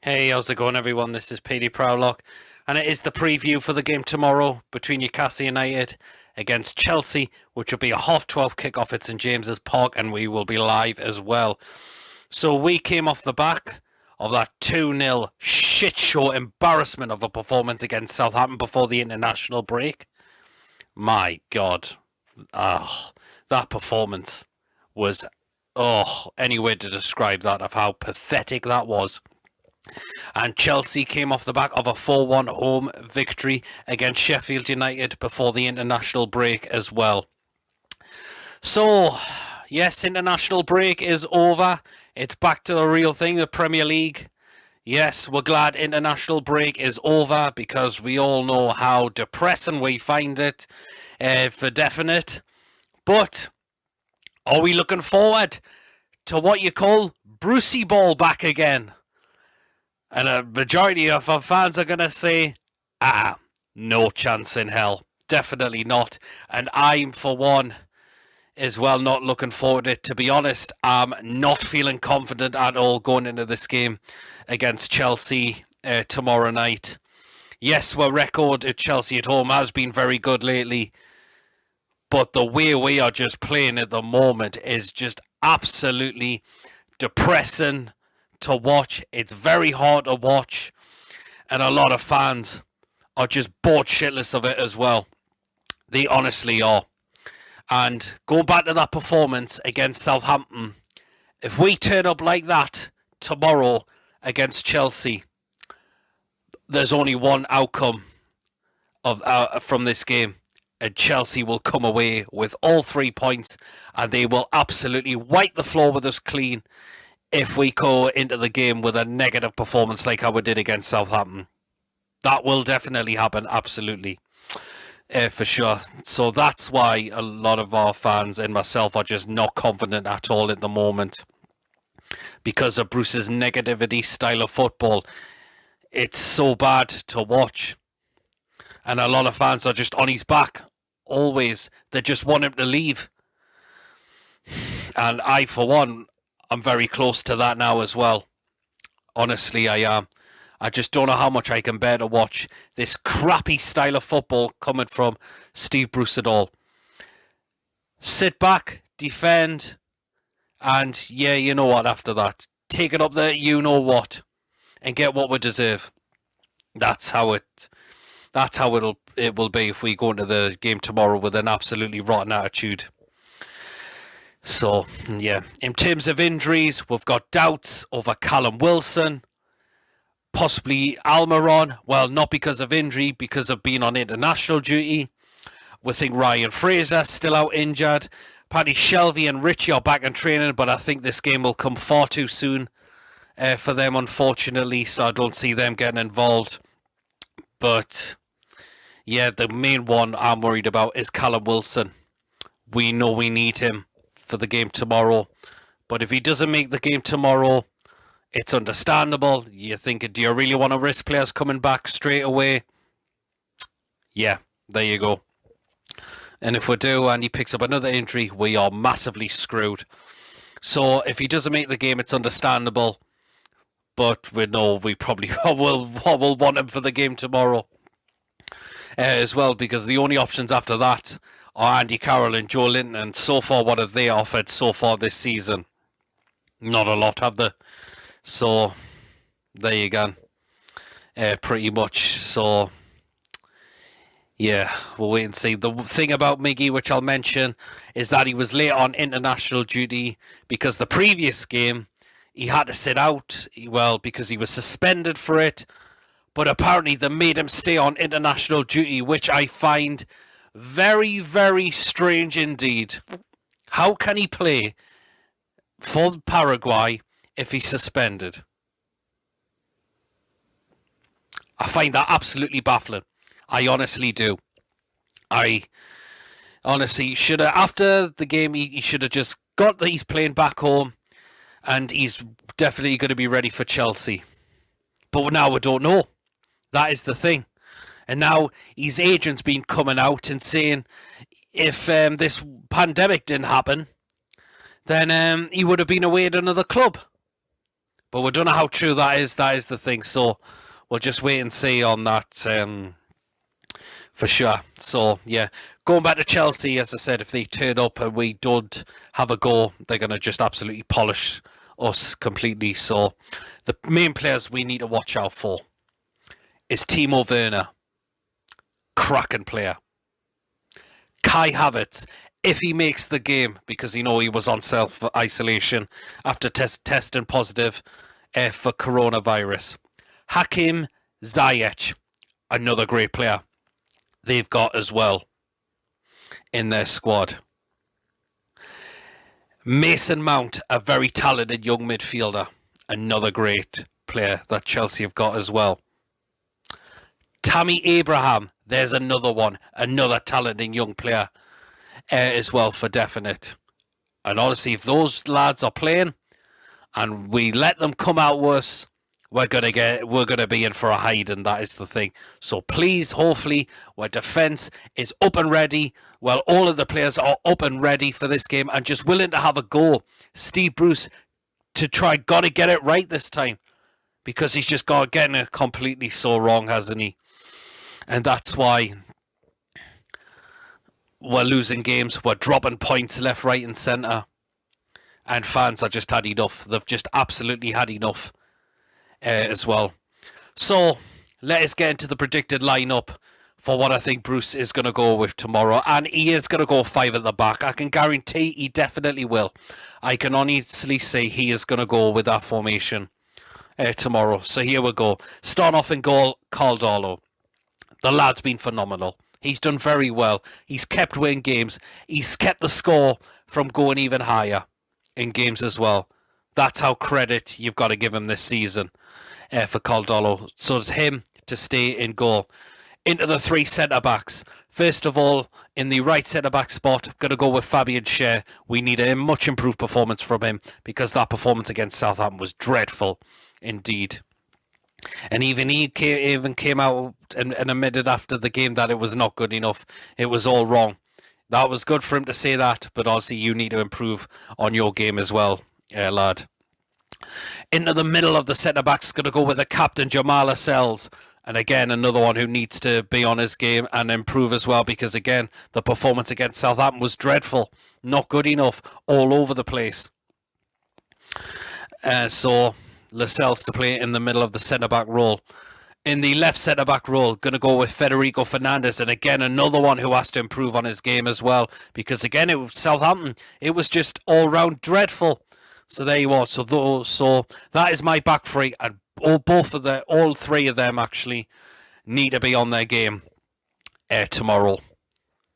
Hey, how's it going, everyone? This is PD Proudlock, and it is the preview for the game tomorrow between Newcastle United against Chelsea, which will be a 12:30 kickoff at St James's Park, and we will be live as well. So we came off the back of that 2-0 shit show embarrassment of a performance against Southampton before the international break. My God, that performance was any way to describe that of how pathetic that was. And Chelsea came off the back of a 4-1 home victory against Sheffield United before the international break as well. So, yes, international break is over. It's back to the real thing, the Premier League. Yes, we're glad international break is over because we all know how depressing we find it for definite. But are we looking forward to what you call Brucie ball back again? And a majority of our fans are going to say, no chance in hell. Definitely not. And I'm, for one, as well, not looking forward to it. To be honest, I'm not feeling confident at all going into this game against Chelsea tomorrow night. Yes, our record at Chelsea at home has been very good lately. But the way we are just playing at the moment is just absolutely depressing to watch. It's very hard to watch, and a lot of fans are just bored shitless of it as well. They honestly are. And going back to that performance against Southampton, if we turn up like that tomorrow against Chelsea, there's only one outcome of from this game, and Chelsea will come away with all 3 points, and they will absolutely wipe the floor with us clean if we go into the game with a negative performance like how we did against Southampton. That will definitely happen, absolutely, for sure. So that's why a lot of our fans and myself are just not confident at all at the moment because of Bruce's negativity style of football. It's so bad to watch. And a lot of fans are just on his back, always. They just want him to leave. And I, for one, I'm very close to that now as well. Honestly, I am. I just don't know how much I can bear to watch this crappy style of football coming from Steve Bruce at all. Sit back, defend, and yeah, you know what, after that, take it up there, you know what, and get what we deserve. That's how it will be if we go into the game tomorrow with an absolutely rotten attitude. So, yeah, in terms of injuries, we've got doubts over Callum Wilson, possibly Almiron. Well, not because of injury, because of being on international duty. We think Ryan Fraser's still out injured. Paddy Shelvey and Richie are back in training, but I think this game will come far too soon for them, unfortunately, so I don't see them getting involved. But, yeah, the main one I'm worried about is Callum Wilson. We know we need him for the game tomorrow, but if he doesn't make the game tomorrow, it's understandable. You're thinking, do you really want to risk players coming back straight away? Yeah, there you go. And if we do and he picks up another injury, we are massively screwed. So if he doesn't make the game, it's understandable, but we know we probably will want him for the game tomorrow as well, because the only options after that are Andy Carroll and Joe Linton, and so far, what have they offered so far this season? Not a lot, have they? So, there you go. Pretty much. So, yeah, we'll wait and see. The thing about Miggy, which I'll mention, is that he was late on international duty because the previous game, he had to sit out, well, because he was suspended for it. But apparently they made him stay on international duty, which I find very, very strange indeed. How can he play for Paraguay if he's suspended? I find that absolutely baffling. I honestly do. I honestly should have, after the game, he should have just got that he's playing back home and he's definitely going to be ready for Chelsea. But now we don't know. That is the thing. And now his agent's been coming out and saying if this pandemic didn't happen, then he would have been away at another club. But we don't know how true that is. That is the thing. So we'll just wait and see on that for sure. So, yeah. Going back to Chelsea, as I said, if they turn up and we don't have a go, they're going to just absolutely polish us completely. So the main players we need to watch out for is Timo Werner. Cracking player. Kai Havertz, if he makes the game, because he was on self-isolation after testing positive for coronavirus. Hakim Ziyech, another great player they've got as well in their squad. Mason Mount, a very talented young midfielder, another great player that Chelsea have got as well. Tammy Abraham, there's another one, another talented young player as well for definite. And honestly, if those lads are playing and we let them come out worse, we're gonna be in for a hide, and that is the thing. So please, hopefully, our defence is up and ready. Well, all of the players are up and ready for this game and just willing to have a go. Steve Bruce gotta get it right this time, because he's just getting it completely so wrong, hasn't he? And that's why we're losing games. We're dropping points left, right, and centre. And fans are just had enough. They've just absolutely had enough as well. So let us get into the predicted lineup for what I think Bruce is going to go with tomorrow. And he is going to go 5 at the back. I can guarantee he definitely will. I can honestly say he is going to go with that formation tomorrow. So here we go. Start off in goal, Caldolo. The lad's been phenomenal. He's done very well. He's kept winning games. He's kept the score from going even higher in games as well. That's how credit you've got to give him this season for Caldolo. So it's him to stay in goal. Into the 3 centre-backs. First of all, in the right centre-back spot, going to go with Fabian Schär. We need a much improved performance from him, because that performance against Southampton was dreadful indeed. And even he came out and admitted after the game that it was not good enough. It was all wrong. That was good for him to say that, but obviously you need to improve on your game as well, lad. Into the middle of the centre-backs, going to go with the captain, Jamal Lascelles. And again, another one who needs to be on his game and improve as well, because again, the performance against Southampton was dreadful. Not good enough, all over the place. So Lascelles to play in the middle of the centre-back role. In the left centre-back role, going to go with Federico Fernandez, and again, another one who has to improve on his game as well, because again, it was Southampton. It was just all-round dreadful. So there you are. So that is my back three, and all 3 of them actually need to be on their game tomorrow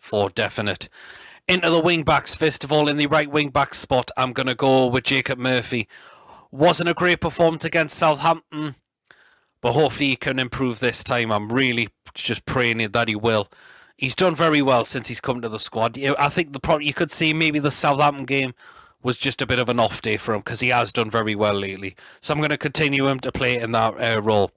for definite. Into the wing-backs, first of all, in the right wing-back spot, I'm going to go with Jacob Murphy. Wasn't a great performance against Southampton, but hopefully he can improve this time. I'm really just praying that he will. He's done very well since he's come to the squad. I think you could see maybe the Southampton game was just a bit of an off day for him, because he has done very well lately. So I'm going to continue him to play in that role.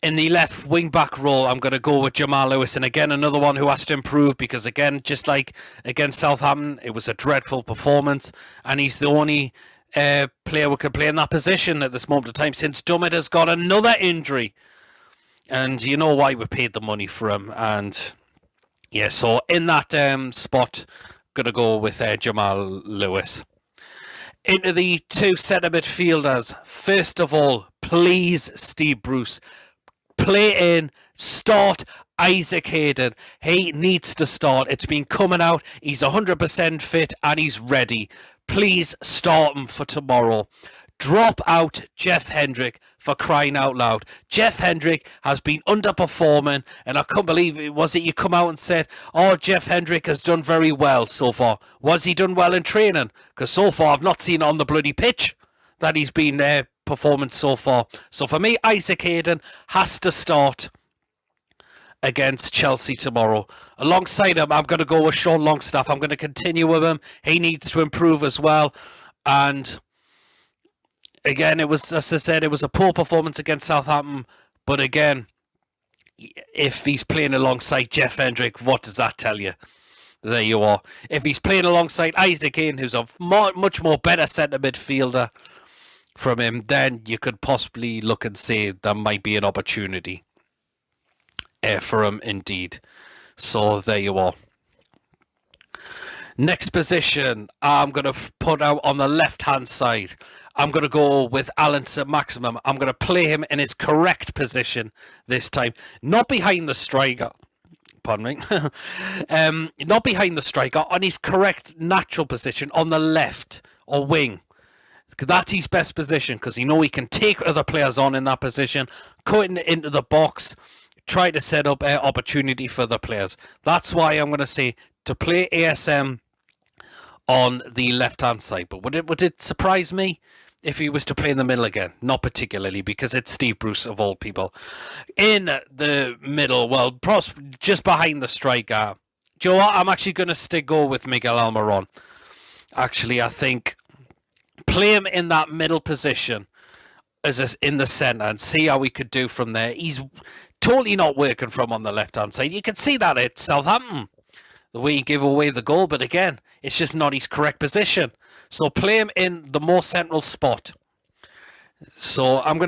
In the left wing-back role, I'm going to go with Jamal Lewis. And again, another one who has to improve, because again, just like against Southampton, it was a dreadful performance. And he's the only player who can play in that position at this moment of time, since Dummett has got another injury. And you know why we paid the money for him. And yeah, so in that spot, going to go with Jamal Lewis. Into the 2 centre midfielders. First of all, please, Steve Bruce, play in, start Isaac Hayden. He needs to start. It's been coming out. He's 100% fit and he's ready. Please start him for tomorrow. Drop out Jeff Hendrick, for crying out loud. Jeff Hendrick has been underperforming, and I can't believe it. Was it you come out and said, oh, Jeff Hendrick has done very well so far? Was he done well in training? Because so far I've not seen it on the bloody pitch that he's been performing so far. So for me, Isaac Hayden has to start against Chelsea tomorrow. Alongside him, I'm going to go with Sean Longstaff. I'm going to continue with him. He needs to improve as well. And again, it was, as I said, it was a poor performance against Southampton. But again, if he's playing alongside Jeff Hendrick, what does that tell you? There you are. If he's playing alongside Isaac Hayden, who's a much more better centre midfielder, from him, then you could possibly look and say there might be an opportunity for him indeed. So there you are. Next position, I'm going to put out on the left-hand side. I'm going to go with Alan Saint-Maximin. I'm going to play him in his correct position this time. Not behind the striker. Pardon me. Not behind the striker. On his correct natural position on the left or wing. That's his best position because he knows he can take other players on in that position, cut into the box, try to set up an opportunity for the players. That's why I'm going to say to play ASM on the left-hand side. But would it surprise me if he was to play in the middle again? Not particularly, because it's Steve Bruce of all people. In the middle, well, just behind the striker. Do you know what? I'm actually going to go with Miguel Almiron. Actually, I think play him in that middle position in the centre and see how we could do from there. He's totally not working from on the left-hand side. You can see that at Southampton, the way he gave away the goal, but again, it's just not his correct position. So play him in the more central spot. So I'm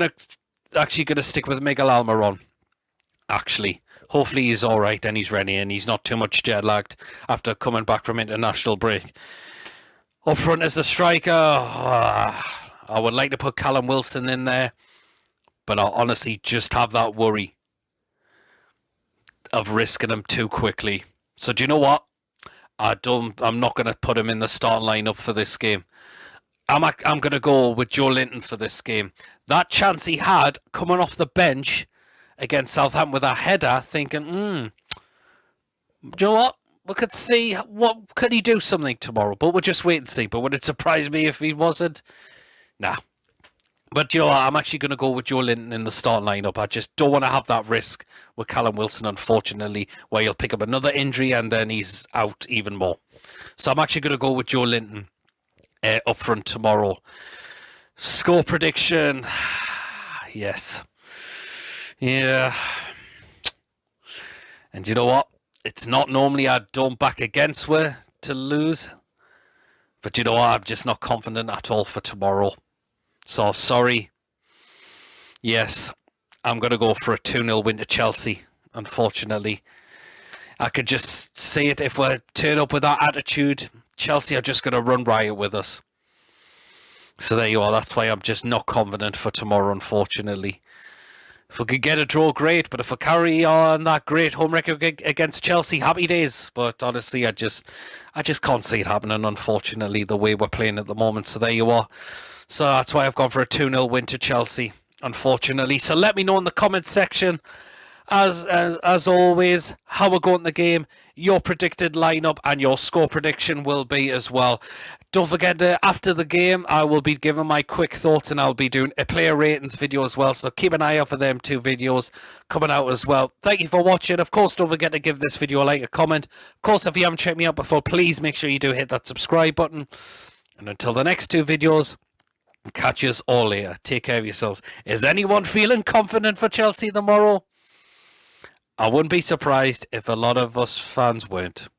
actually going to stick with Miguel Almiron. Actually, hopefully he's all right and he's ready and he's not too much jet lagged after coming back from international break. Up front as the striker, I would like to put Callum Wilson in there, but I honestly just have that worry of risking him too quickly. So do you know what? I'm not going to put him in the starting lineup for this game. I'm going to go with Joe Linton for this game. That chance he had coming off the bench against Southampton with a header, thinking, do you know what? We could see could he do something tomorrow, but we'll just wait and see. But would it surprise me if he wasn't? Nah. But you know what? I'm actually going to go with Joe Linton in the start lineup. I just don't want to have that risk with Callum Wilson, unfortunately, where he'll pick up another injury and then he's out even more. So I'm actually going to go with Joe Linton up front tomorrow. Score prediction. Yes. Yeah. And you know what? It's not normally I don't back against her to lose. But you know what? I'm just not confident at all for tomorrow. So, sorry. Yes, I'm going to go for a 2-0 win to Chelsea, unfortunately. I could just see it if we turn up with that attitude. Chelsea are just going to run riot with us. So there you are. That's why I'm just not confident for tomorrow, unfortunately. If we could get a draw, great. But if we carry on that great home record against Chelsea, happy days. But honestly, I just can't see it happening, unfortunately, the way we're playing at the moment. So there you are. So that's why I've gone for a 2-0 win to Chelsea, unfortunately. So let me know in the comments section, as always, how we're going the game, your predicted lineup, and your score prediction will be as well. Don't forget, after the game, I will be giving my quick thoughts, and I'll be doing a player ratings video as well. So keep an eye out for them 2 videos coming out as well. Thank you for watching. Of course, don't forget to give this video a like, a comment. Of course, if you haven't checked me out before, please make sure you do hit that subscribe button. And until the next 2 videos, catch us all later. Take care of yourselves. Is anyone feeling confident for Chelsea tomorrow? I wouldn't be surprised if a lot of us fans weren't.